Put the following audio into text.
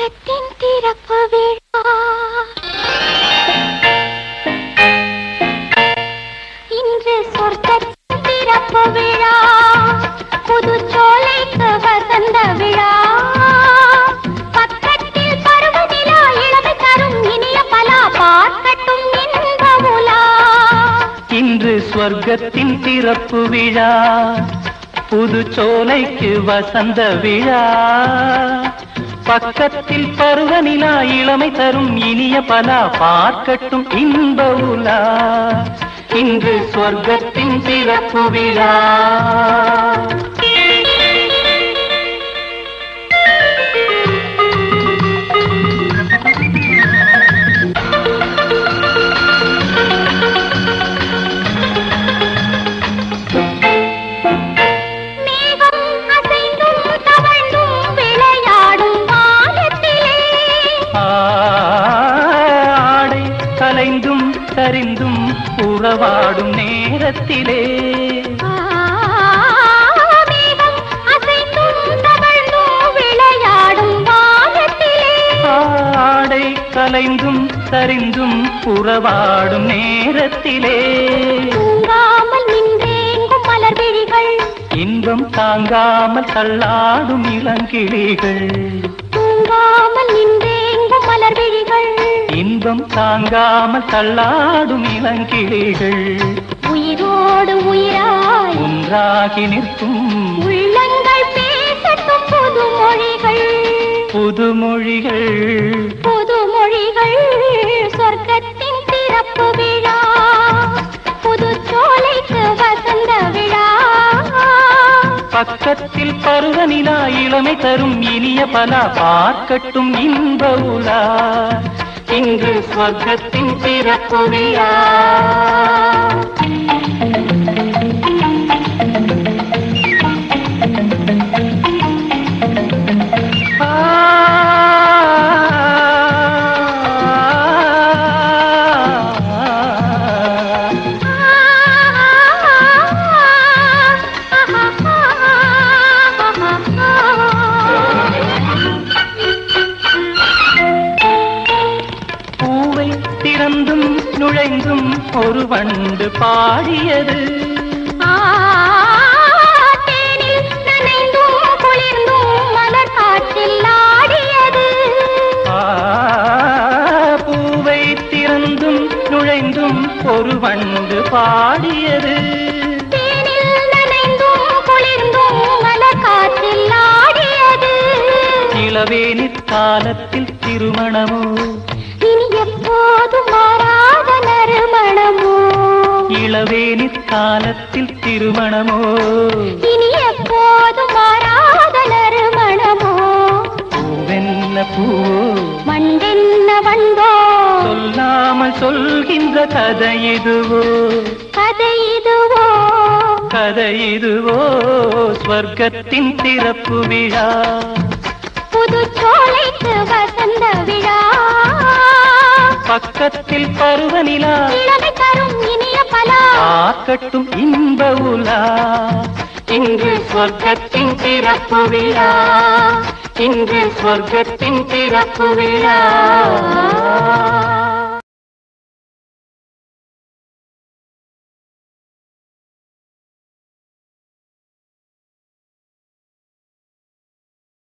சொர்க்கத்தின் திறப்பு விழா இன்று சொர்க்கத்தின் திறப்பு விழா புதுச்சோலைக்கு வசந்த விழா பக்கத்தில் பருவநிலா இளமை தரும் இனிய பலா பார்க்கட்டும் இன்ப உலா இன்று சொர்க்கத்தின் திறப்பு விழா புதுச்சோலைக்கு வசந்த விழா பக்கத்தில் பருவநிலா இளமை தரும் இனிய பலா பார்க்கட்டும் இன்ப உலா இன்று சொர்க்கத்தின் திறப்பு விழா கலைந்தும் சரிந்தும் உறவாடும் நேரத்திலே விளையாடும் ஆடை கலைந்தும் சரிந்தும் உறவாடும் நேரத்திலே தூங்காமல் நின்றேங்கும் மலர் விழிகள் இன்பம் தாங்காமல் தள்ளாடும் இளங்கிளிகள் தூங்காமல் நின்றேங்கும் மலர் விழிகள் இன்பம் தாங்காமல் தள்ளாடும் இளங்கிளிகள் உயிரோடு உயிராய் ஒன்றாகி நிற்கும் உள்ளங்கள் பேசட்டும் புதுமொழிகள் புதுமொழிகள் புதுமொழிகள் சொர்க்கத்தின் திறப்பு விழா புதுச்சோலைக்கு வசந்த விழா பக்கத்தில் பருவநிலா இளமை தரும் இனிய பலா பார்க்கட்டும் இன்ப உலா இன்று சொர்க்கத்தின் திறப்பு விழா திறந்தும் நுழைந்தும் ஒரு வண்டு பாடியது தேனில் நனைந்தும் குளிர்ந்தும் மலர் காற்றில் ஆடியது பூவை திறந்தும் நுழைந்தும் ஒரு வண்டு பாடியது தேனில் நனைந்தும் குளிர்ந்தும் மலர் காற்றில் ஆடியது இளவேனிற் காலத்தில் திருமணமோ இனி எப்போதும் மாறாத நறுமணமோ இளவேனிற் காலத்தில் திருமணமோ இனி எப்போதும் மாறாத நறுமணமோ பூவென்ன பூ மண்டென்ன வந்தோ சொல்லாமல் சொல்கின்ற கதை இதுவோ கதை இதுவோ கதை இதுவோ ஸ்வர்க்கத்தின் திறப்பு விழா புதுச்சோலைக்கு வசந்த விழா பக்கத்தில் பருவநிலா இளமை தரும் இனிய பலா பார்க்கட்டும் இன்ப உலா இன்று சொர்க்கத்தின் திறப்பு விழா இன்று சொர்க்கத்தின் திறப்பு விழா